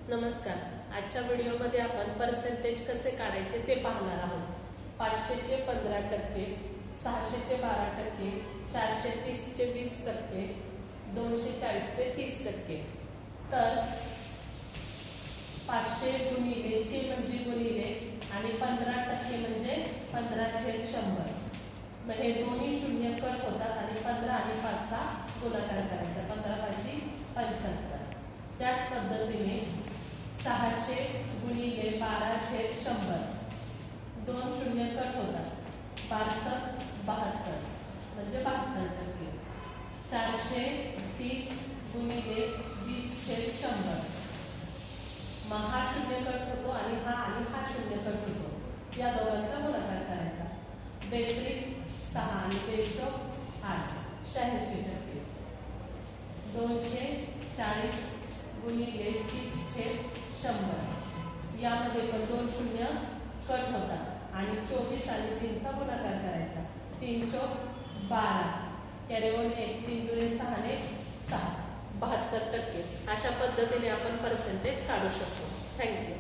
नमस्कार. आजच्या व्हिडिओमध्ये आपण पर्सेंटेज कसे काढायचे ते पाहणार आहोत. 500 चे 15%, 600 चे 12%, 430 चे 20%, 240 चे 30%. तर 500 गुणिले चे म्हणजे गुणिले आणि 15% म्हणजे 15/100. मग हे दोन्ही शून्य कट होतात आणि 15 आणि 5 चा गुणाकार करायचा. 15×5 = 75. त्याच पद्धतीने 600 गुणिले 12/100. दोन शून्य कट होतात. 5×7 = 72 म्हणजे 72%. 430 गुणिले 20/100. मग हा शून्य कट होतो आणि हा शून्य कट होतो. या दोघांचा गुणाकार करायचा. 32 6 आणि 3 8 86%. 240 गुणिले 30/100. यामध्ये पण दोन शून्य कट होतात आणि 24 आणि 3 चा गुणाकार करायचा. 3 चौक 12, कॅरीवन 1, 3 दुणे 6 ने 6, 72%. अशा पद्धतीने आपण पर्सेंटेज काढू शकतो. थँक्यू.